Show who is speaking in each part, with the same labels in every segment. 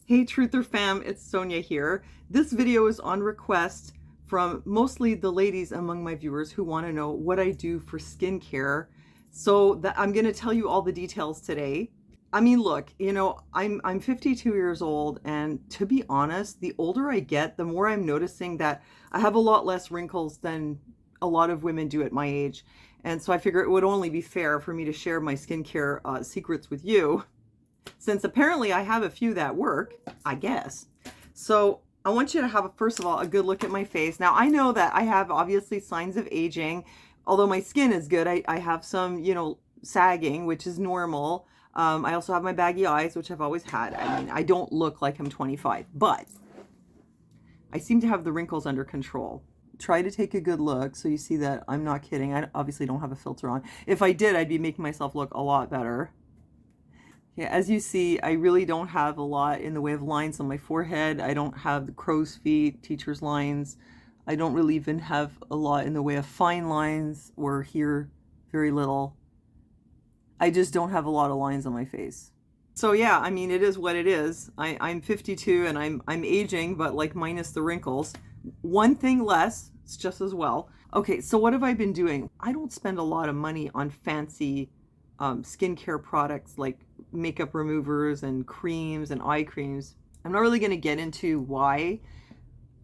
Speaker 1: Hey Truther fam, it's Sonia here. This video is on request from mostly the ladies among my viewers who want to know what I do for skincare. So I'm going to tell you all the details today. I mean, look, I'm 52 years old, and to be honest, the older I get, the more I'm noticing that I have a lot less wrinkles than a lot of women do at my age. And so I figure it would only be fair for me to share my skincare secrets with you, since apparently I have a few that work, I guess. So I want you to have, first of all, a good look at my face. Now, I know that I have obviously signs of aging, although my skin is good. I have some, sagging, which is normal. I also have my baggy eyes, which I've always had. I mean, I don't look like I'm 25, but I seem to have the wrinkles under control. Try to take a good look so you see that I'm not kidding. I obviously don't have a filter on. If I did, I'd be making myself look a lot better. Yeah, as you see, I really don't have a lot in the way of lines on my forehead. I don't have the crow's feet, teacher's lines. I don't really even have a lot in the way of fine lines, or here, very little. I just don't have a lot of lines on my face. So yeah, I mean, it is what it is. I'm 52 and I'm aging, but like minus the wrinkles. One thing less, it's just as well. Okay, so what have I been doing? I don't spend a lot of money on fancy skincare products like makeup removers and creams and eye creams. I'm not really going to get into why,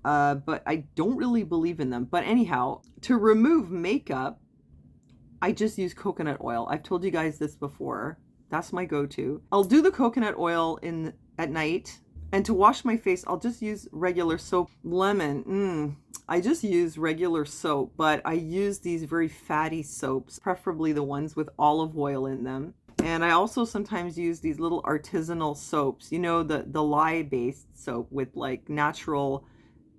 Speaker 1: but I don't really believe in them. But anyhow, to remove makeup, I just use coconut oil. I've told you guys this before. That's my go-to. I'll do the coconut oil at night, and to wash my face, I'll just use regular soap. Lemon, I just use regular soap, but I use these very fatty soaps, preferably the ones with olive oil in them. And I also sometimes use these little artisanal soaps, the lye-based soap with like natural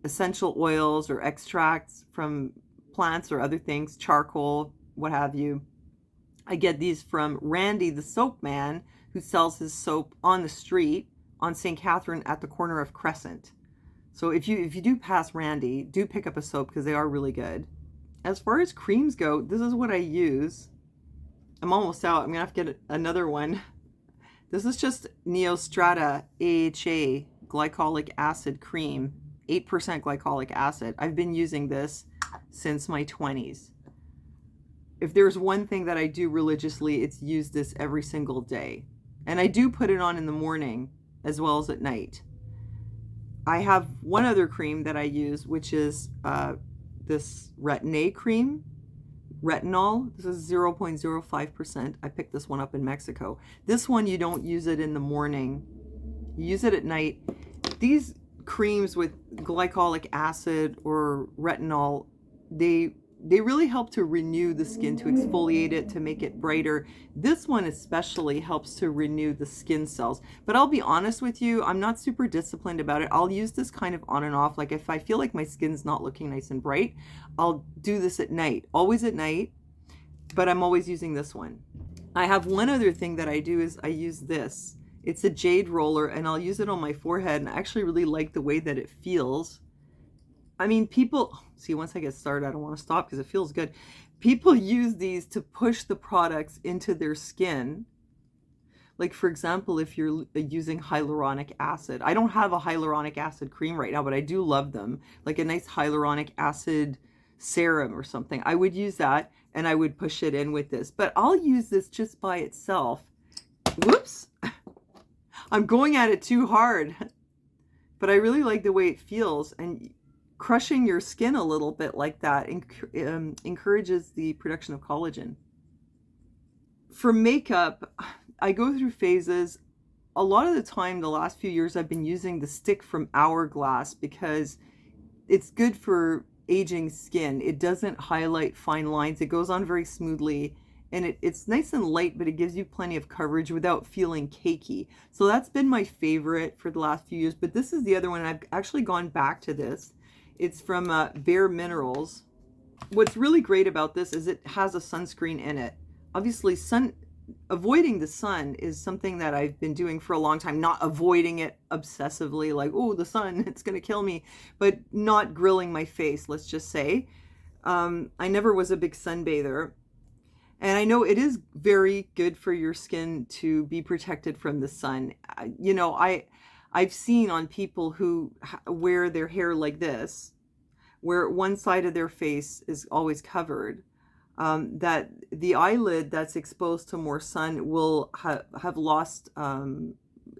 Speaker 1: essential oils or extracts from plants or other things, charcoal, what have you. I get these from Randy, the soap man, who sells his soap on the street on St. Catherine at the corner of Crescent. So if you do pass Randy, do pick up a soap because they are really good. As far as creams go, this is what I use. I'm almost out. I'm gonna have to get another one. This is just Neostrata AHA glycolic acid cream, 8% glycolic acid. I've been using this since my 20s. If there's one thing that I do religiously, it's use this every single day. And I do put it on in the morning as well as at night. I have one other cream that I use, which is this Retin-A cream. Retinol. This is 0.05%. I picked this one up in Mexico. This one, you don't use it in the morning. You use it at night. These creams with glycolic acid or retinol, they really help to renew the skin, to exfoliate it, to make it brighter. This one especially helps to renew the skin cells. But I'll be honest with you, I'm not super disciplined about it. I'll use this kind of on and off. Like if I feel like my skin's not looking nice and bright, I'll do this at night, always at night, but I'm always using this one. I have one other thing that I do is I use this. It's a Jade roller, and I'll use it on my forehead, and I actually really like the way that it feels. I mean, people, see, once I get started, I don't want to stop because it feels good. People use these to push the products into their skin. Like, for example, if you're using hyaluronic acid. I don't have a hyaluronic acid cream right now, but I do love them. Like a nice hyaluronic acid serum or something. I would use that, and I would push it in with this. But I'll use this just by itself. Whoops. I'm going at it too hard. But I really like the way it feels. And crushing your skin a little bit like that encourages the production of collagen. For makeup, I go through phases. A lot of the time, the last few years, I've been using the stick from Hourglass because it's good for aging skin. It doesn't highlight fine lines. It goes on very smoothly, and it's nice and light, but it gives you plenty of coverage without feeling cakey. So that's been my favorite for the last few years. But this is the other one. I've actually gone back to this. It's from Bare Minerals. What's really great about this is it has a sunscreen in it. Obviously, avoiding the sun is something that I've been doing for a long time. Not avoiding it obsessively, like, oh, the sun, it's going to kill me. But not grilling my face, let's just say. I never was a big sunbather. And I know it is very good for your skin to be protected from the sun. I've seen on people who wear their hair like this, where one side of their face is always covered, that the eyelid that's exposed to more sun will have lost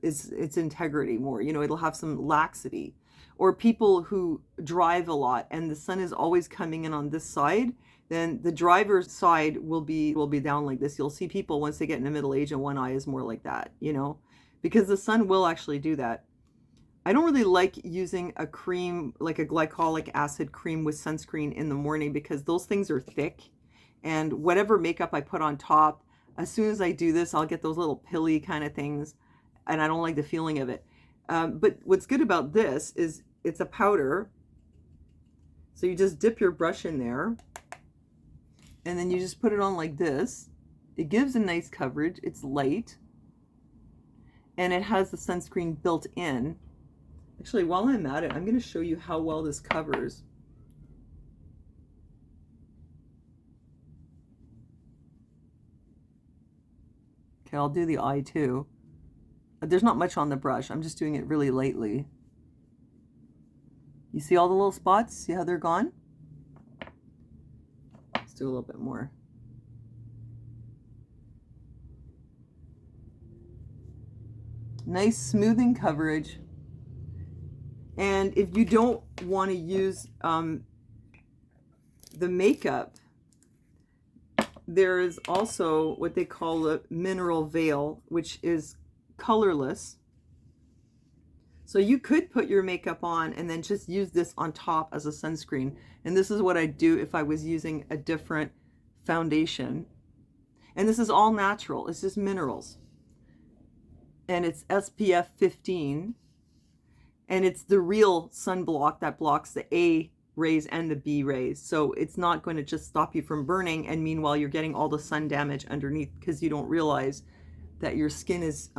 Speaker 1: its integrity more. You know, it'll have some laxity. Or people who drive a lot and the sun is always coming in on this side, then the driver's side will be down like this. You'll see people once they get into middle age and one eye is more like that, you know, because the sun will actually do that. I don't really like using a cream, like a glycolic acid cream with sunscreen in the morning, because those things are thick, and whatever makeup I put on top, as soon as I do this, I'll get those little pilly kind of things, and I don't like the feeling of it. But what's good about this is it's a powder. So you just dip your brush in there, and then you just put it on like this. It gives a nice coverage. It's light, and it has the sunscreen built in. Actually, while I'm at it, I'm going to show you how well this covers. Okay, I'll do the eye too. There's not much on the brush. I'm just doing it really lightly. You see all the little spots? See how they're gone? Let's do a little bit more. Nice smoothing coverage. And if you don't want to use the makeup, there is also what they call a mineral veil, which is colorless. So you could put your makeup on and then just use this on top as a sunscreen. And this is what I'd do if I was using a different foundation. And this is all natural. It's just minerals. And it's SPF 15. And it's the real sunblock that blocks the A rays and the B rays. So it's not going to just stop you from burning, and meanwhile you're getting all the sun damage underneath because you don't realize that your skin is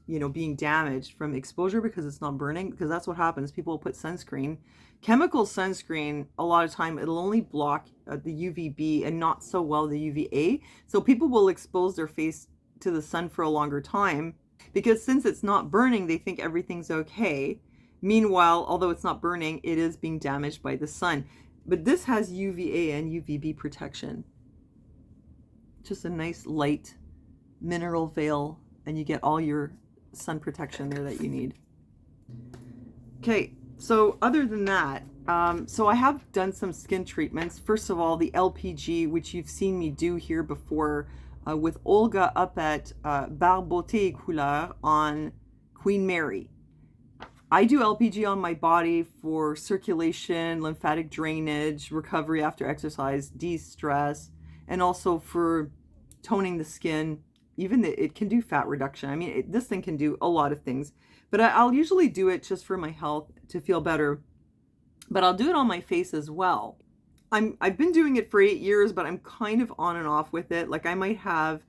Speaker 1: you know, being damaged from exposure because it's not burning, because that's what happens. People will put sunscreen. Chemical sunscreen, a lot of time it'll only block the UVB and not so well the UVA. So people will expose their face to the sun for a longer time because since it's not burning, they think everything's okay. Meanwhile, although it's not burning, it is being damaged by the sun. But this has UVA and UVB protection. Just a nice light mineral veil, and you get all your sun protection there that you need. Okay, so other than that, so I have done some skin treatments. First of all, the LPG, which you've seen me do here before with Olga up at Bar Beauté et Couleur on Queen Mary. I do LPG on my body for circulation, lymphatic drainage, recovery after exercise, de-stress, and also for toning the skin. Even it can do fat reduction. I mean, this thing can do a lot of things, but I'll usually do it just for my health to feel better, but I'll do it on my face as well. I've been doing it for 8 years, but I'm kind of on and off with it. Like I might have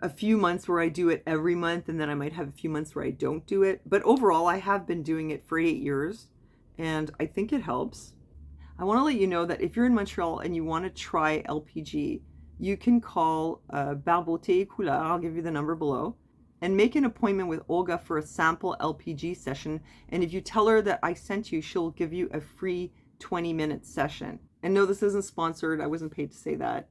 Speaker 1: a few months where I do it every month, and then I might have a few months where I don't do it. But overall, I have been doing it for 8 years, and I think it helps. I want to let you know that if you're in Montreal and you want to try LPG, you can call Bar Beauté et Couleur, I'll give you the number below, and make an appointment with Olga for a sample LPG session. And if you tell her that I sent you, she'll give you a free 20-minute session. And no, this isn't sponsored. I wasn't paid to say that.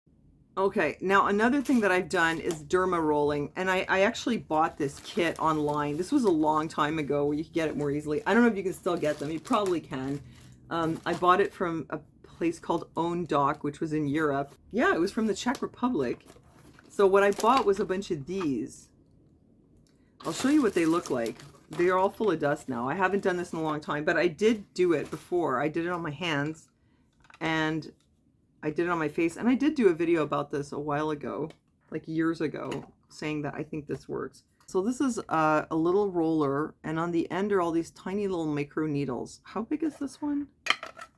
Speaker 1: Okay, now another thing that I've done is derma rolling, and I actually bought this kit online. This was a long time ago where you could get it more easily. I don't know if you can still get them. You probably can. I bought it from a place called Own Doc, which was in Europe. Yeah, it was from the Czech Republic. So what I bought was a bunch of these. I'll show you what they look like. They are all full of dust now. I haven't done this in a long time, but I did do it before. I did it on my hands, and I did it on my face, and I did do a video about this a while ago, like years ago, saying that I think this works. So this is a little roller, and on the end are all these tiny little micro needles. How big is this one?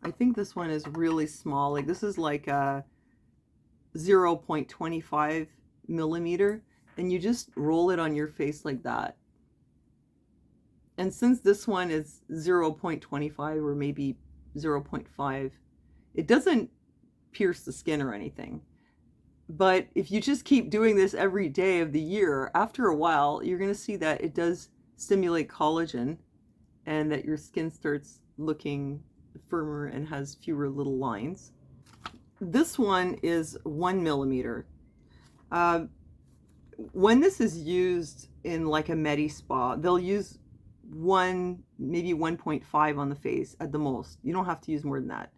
Speaker 1: I think this one is really small. Like this is like a 0.25 millimeter, and you just roll it on your face like that. And since this one is 0.25 or maybe 0.5, it doesn't pierce the skin or anything. But if you just keep doing this every day of the year, after a while, you're going to see that it does stimulate collagen. and that your skin starts looking firmer and has fewer little lines. This one is 1 millimeter. When this is used in like a Medi Spa, they'll use 1, maybe 1.5 on the face at the most. You don't have to use more than that.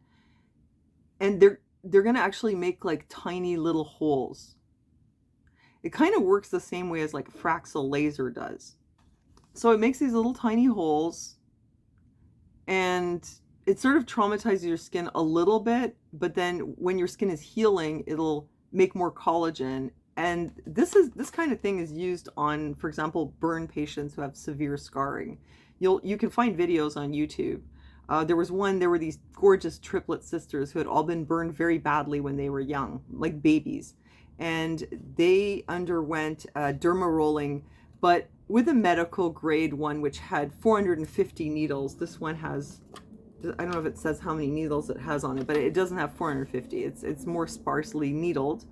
Speaker 1: And they're gonna actually make like tiny little holes. It kind of works the same way as like Fraxel laser does. So it makes these little tiny holes, and it sort of traumatizes your skin a little bit, but then when your skin is healing, it'll make more collagen. And this kind of thing is used on, for example, burn patients who have severe scarring. You can find videos on YouTube. There were these gorgeous triplet sisters who had all been burned very badly when they were young, like babies. And they underwent derma rolling, but with a medical grade one, which had 450 needles. This one has, I don't know if it says how many needles it has on it, but it doesn't have 450. It's more sparsely needled.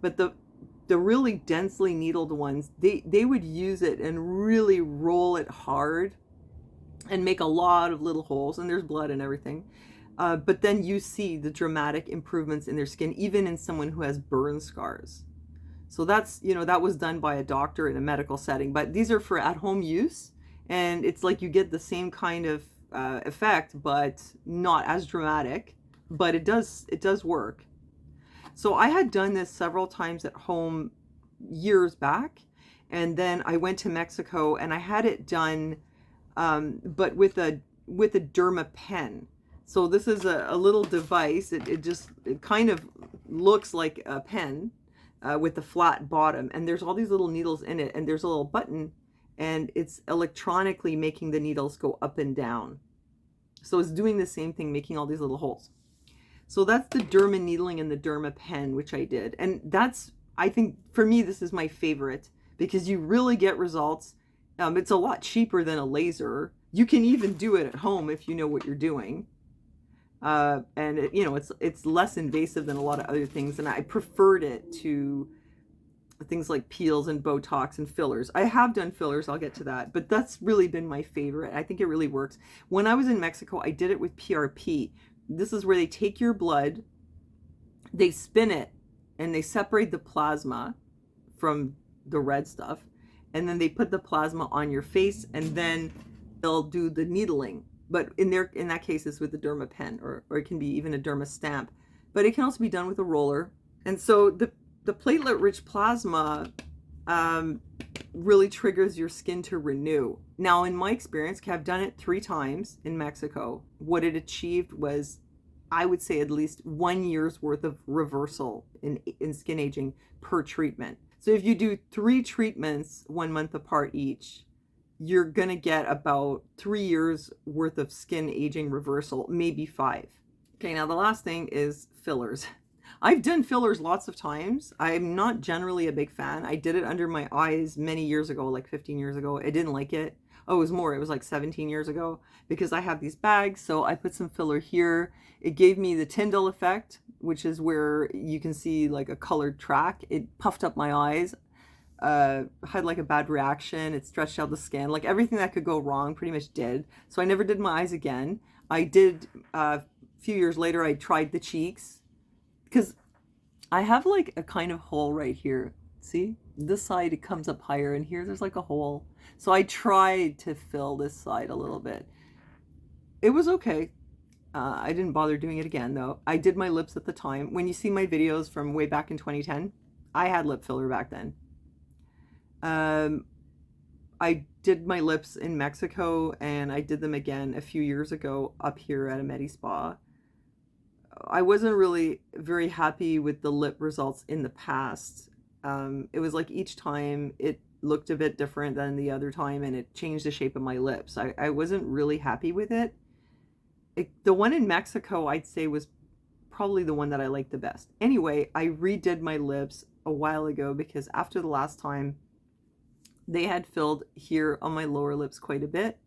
Speaker 1: But the really densely needled ones, they would use it and really roll it hard and make a lot of little holes, and there's blood and everything. But then you see the dramatic improvements in their skin, even in someone who has burn scars. So that's, that was done by a doctor in a medical setting, but these are for at-home use, and it's like you get the same kind of effect, but not as dramatic, but it does work. So I had done this several times at home years back, and then I went to Mexico and I had it done, but with a Derma pen. So this is a little device. It kind of looks like a pen with a flat bottom, and there's all these little needles in it, and there's a little button, and it's electronically making the needles go up and down. So it's doing the same thing, making all these little holes. So that's the Derma needling and the Derma pen, which I did. And I think for me, this is my favorite because you really get results. It's a lot cheaper than a laser. You can even do it at home if you know what you're doing. And it's less invasive than a lot of other things. And I preferred it to things like peels and Botox and fillers. I have done fillers, I'll get to that, but that's really been my favorite. I think it really works. When I was in Mexico, I did it with PRP. This is where they take your blood, they spin it, and they separate the plasma from the red stuff, and then they put the plasma on your face, and then they'll do the needling. But in that case, it's with the Derma pen, or it can be even a Derma stamp. But it can also be done with a roller. And so the platelet-rich plasma really triggers your skin to renew. Now, in my experience, I've done it 3 times in Mexico. What it achieved was, I would say, at least 1 year's worth of reversal in skin aging per treatment. So if you do 3 treatments 1 month apart each, you're gonna get about 3 years worth of skin aging reversal, maybe 5. Okay, now the last thing is fillers. I've done fillers lots of times. I'm not generally a big fan. I did it under my eyes many years ago, like 15 years ago. I didn't like it. Oh, it was more. It was like 17 years ago because I have these bags. So I put some filler here. It gave me the Tyndall effect, which is where you can see like a colored track. It puffed up my eyes. Had like a bad reaction. It stretched out the skin. Like everything that could go wrong pretty much did. So I never did my eyes again. I did, a few years later, I tried the cheeks. Because I have like a kind of hole right here. See? This side, it comes up higher, and here there's like a hole. So I tried to fill this side a little bit. It was okay. I didn't bother doing it again, though. I did my lips at the time. When you see my videos from way back in 2010, I had lip filler back then. I did my lips in Mexico, and I did them again a few years ago up here at a Medi Spa. I wasn't really very happy with the lip results in the past. It was like each time it looked a bit different than the other time, and it changed the shape of my lips. I wasn't really happy with it. The one in Mexico, I'd say, was probably the one that I liked the best. Anyway, I redid my lips a while ago because after the last time, they had filled here on my lower lips quite a bit,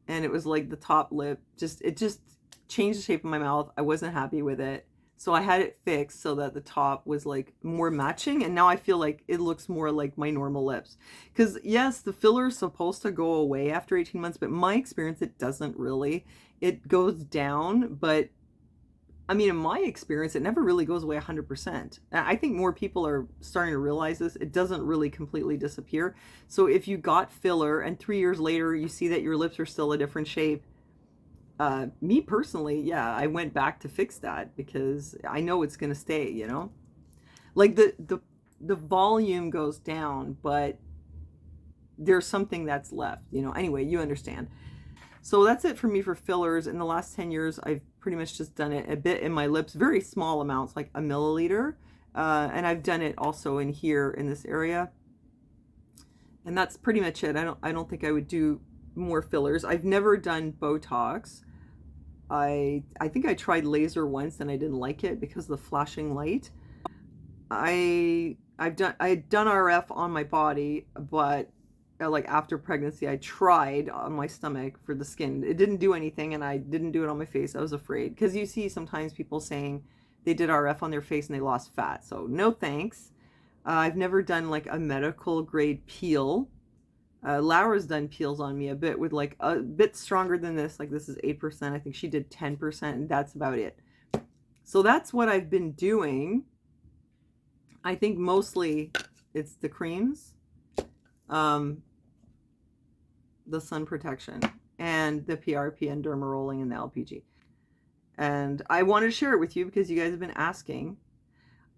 Speaker 1: and it was like the top lip, it just changed the shape of my mouth. I wasn't happy with it. So I had it fixed so that the top was like more matching, and now I feel like it looks more like my normal lips. Because yes, the filler is supposed to go away after 18 months, but my experience, it doesn't really. It goes down, but I mean, in my experience, it never really goes away 100%. I think more people are starting to realize this. It doesn't really completely disappear. So if you got filler and 3 years later you see that your lips are still a different shape, me personally, yeah, I went back to fix that because I know it's going to stay, you know? Like the volume goes down, but there's something that's left, you know? Anyway, you understand. So that's it for me for fillers. In the last 10 years, I've pretty much just done it a bit in my lips, very small amounts, like a milliliter. And I've done it also in here in this area. And that's pretty much it. I don't think I would do more fillers. I've never done Botox. I think I tried laser once and I didn't like it because of the flashing light. I had done RF on my body, but like after pregnancy, I tried on my stomach for the skin. It didn't do anything, and I didn't do it on my face. I was afraid because you see sometimes people saying they did RF on their face and they lost fat. So no thanks. I've never done like a medical grade peel. Laura's done peels on me a bit with like a bit stronger than this. Like this is 8%. I think she did 10%, and that's about it. So that's what I've been doing. I think mostly it's the creams, the sun protection, and the PRP and derma rolling and the LPG. And I wanted to share it with you because you guys have been asking.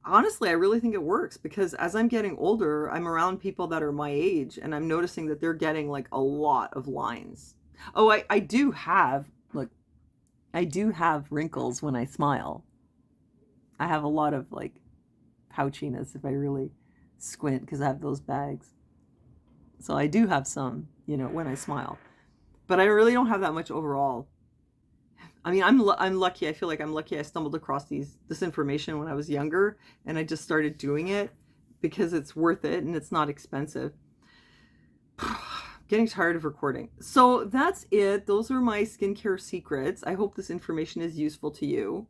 Speaker 1: Honestly, I really think it works because as I'm getting older, I'm around people that are my age, and I'm noticing that they're getting like a lot of lines. Oh, I do have, look, I do have wrinkles when I smile. I have a lot of like pouchiness if I really squint because I have those bags. So I do have some, you know, when I smile. But I really don't have that much overall. I mean, I'm lucky. I feel like I'm lucky I stumbled across this information when I was younger, and I just started doing it because it's worth it and it's not expensive. Getting tired of recording. So that's it. Those are my skincare secrets. I hope this information is useful to you.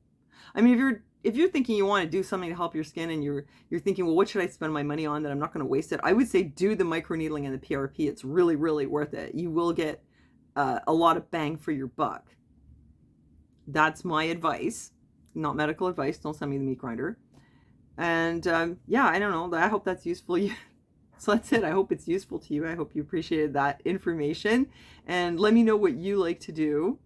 Speaker 1: I mean, if you're thinking you want to do something to help your skin and you're thinking, well, what should I spend my money on that I'm not going to waste it? I would say do the microneedling and the PRP. It's really, really worth it. You will get a lot of bang for your buck. That's my advice, not medical advice. Don't send me the meat grinder. And yeah, I don't know. I hope that's useful. So that's it. I hope it's useful to you. I hope you appreciated that information. And let me know what you like to do.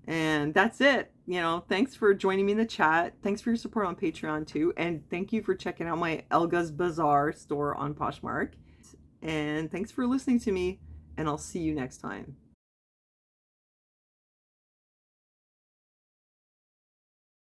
Speaker 1: And that's it. You know, thanks for joining me in the chat. Thanks for your support on Patreon too. And thank you for checking out my Olga's Bazaar store on Poshmark. And thanks for listening to me. And I'll see you next time.